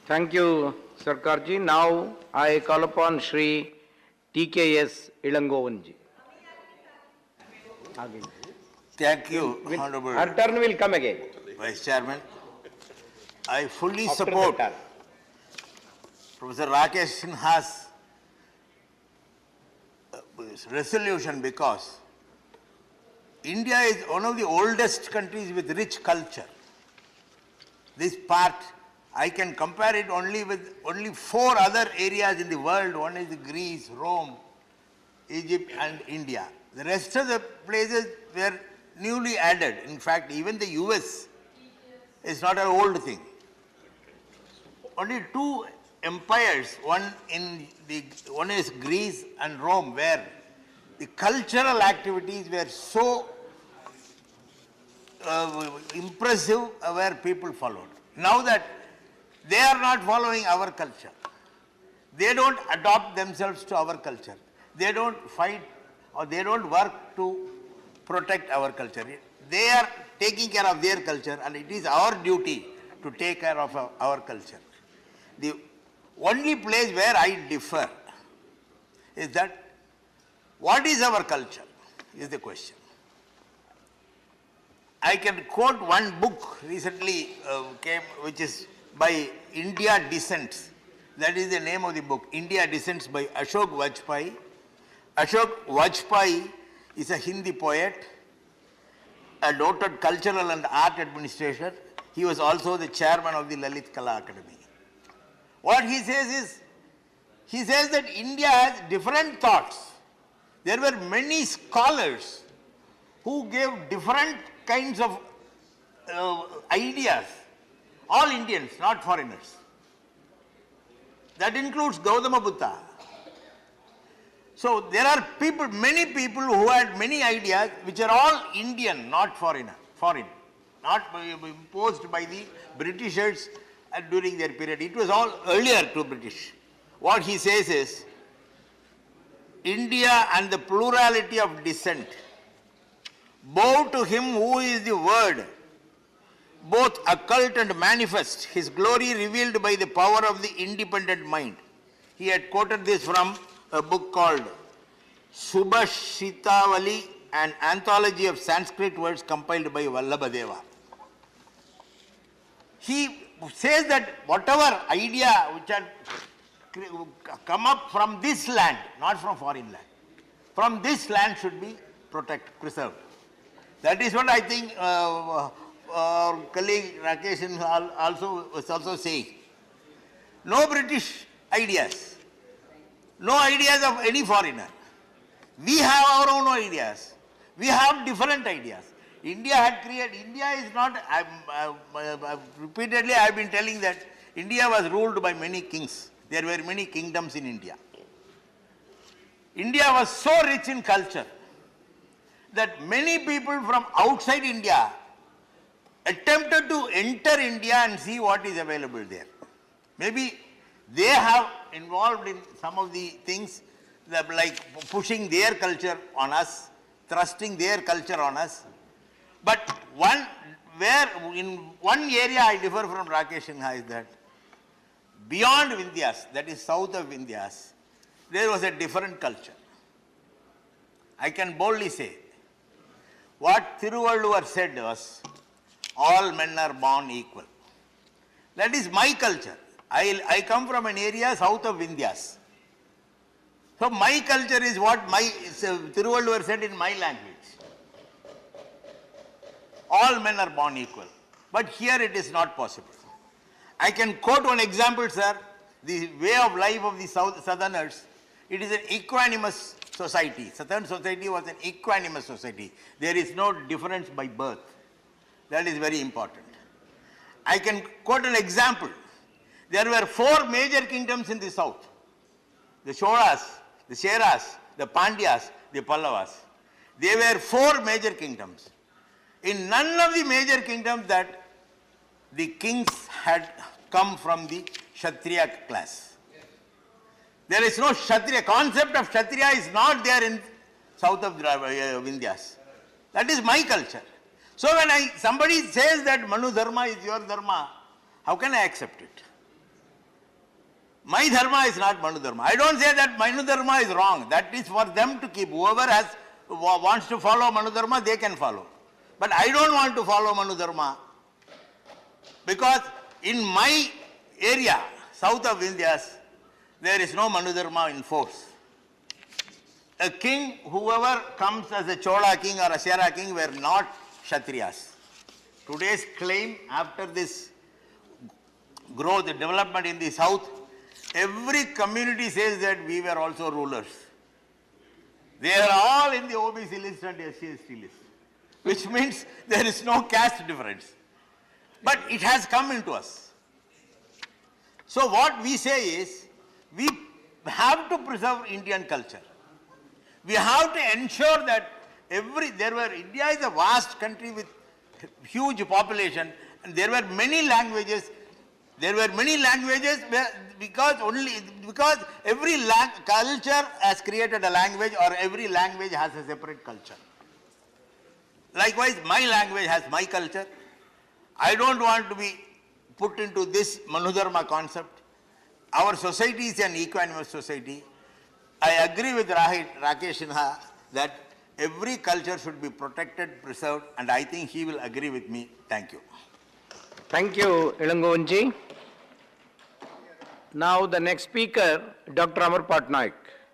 Thank you, Sarkarji. Now I call upon Shri TKS Elangovan ji. Thank you, Honorable Her turn will come again. Vice Chairman. I fully After support the turn. Professor Rakesh Sinha's resolution because India is one of the oldest countries with rich culture. This part, I can compare it only with only 4 other areas in the world. One is Greece, Rome, Egypt and India. The rest of the places were newly added. In fact, even the US is not an old thing. Only 2 empires, one is Greece and Rome, where the cultural activities were so impressive, where people followed. Now that they are not following our culture, they don't adopt themselves to our culture, they don't fight or they don't work to protect our culture. They are taking care of their culture, and it is our duty to take care of our culture. The only place where I differ is that what is our culture is the question. I can quote one book recently came, which is by India Descents. That is the name of the book, India Descents by Ashok Vajpayee. Ashok Vajpayee is a Hindi poet, a noted cultural and art administrator. He was also the chairman of the Lalit Kala Academy. What he says is, he says that India has different thoughts. There were many scholars who gave different kinds of ideas, all Indians, not foreigners. That includes Gautama Buddha. So there are people, many people who had many ideas which are all Indian, not foreign, not imposed by the Britishers during their period. It was all earlier to British. What he says is, India and the plurality of dissent, bow to him who is the word, both occult and manifest, his glory revealed by the power of the independent mind. He had quoted this from a book called Subhashitavali, an anthology of Sanskrit words compiled by Vallabhadeva. He says that whatever idea which had come up from this land, not from foreign land, from this land should be preserved. That is what I think our colleague Rakesh was also saying. No British ideas, no ideas of any foreigner. We have our own ideas. We have different ideas. India had created, India is not, repeatedly I have been telling that India was ruled by many kings. There were many kingdoms in India. India was so rich in culture that many people from outside India attempted to enter India and see what is available there. Maybe they have involved in some of the things that like pushing their culture on us, thrusting their culture on us. But in one area I differ from Rakesh Sinha is that beyond Vindhyas, that is south of Vindhyas, there was a different culture. I can boldly say, what Thiruvalluvar said was, all men are born equal. That is my culture. I come from an area south of Vindhyas. So my culture is what Thiruvalluvar said in my language. All men are born equal. But here it is not possible. I can quote one example, sir. The way of life of the Southerners, it is an equanimous society. Southern society was an equanimous society. There is no difference by birth. That is very important. I can quote an example. There were 4 major kingdoms in the south. The Cholas, the Cheras, the Pandyas, the Pallavas. They were 4 major kingdoms. In none of the major kingdoms that the kings had come from the Kshatriya class. There is no Kshatriya. Concept of Kshatriya is not there in south of Vindhyas. That is my culture. So when somebody says that Manu Dharma is your Dharma, how can I accept it? My dharma is not Manu dharma. I don't say that Manu dharma is wrong. That is for them to keep. Whoever wants to follow Manu dharma, they can follow. But I don't want to follow Manu dharma because in my area, south of India, there is no Manu dharma in force. A king, whoever comes as a Chola king or a Sera king, were not Kshatriyas. Today's claim after this growth, development in the south, every community says that we were also rulers. They are all in the OBC list and SC/ST list, which means there is no caste difference. But it has come into us. So what we say is, we have to preserve Indian culture. We have to ensure that India is a vast country with huge population, and there were many languages. There were many languages because every culture has created a language, or every language has a separate culture. Likewise, my language has my culture. I don't want to be put into this Manu dharma concept. Our society is an equanimous society. I agree with Rakesh Sinha that every culture should be protected, preserved, and I think he will agree with me. Thank you. Thank you, Elangovan ji. Now the next speaker, Dr. Amar Patnaik.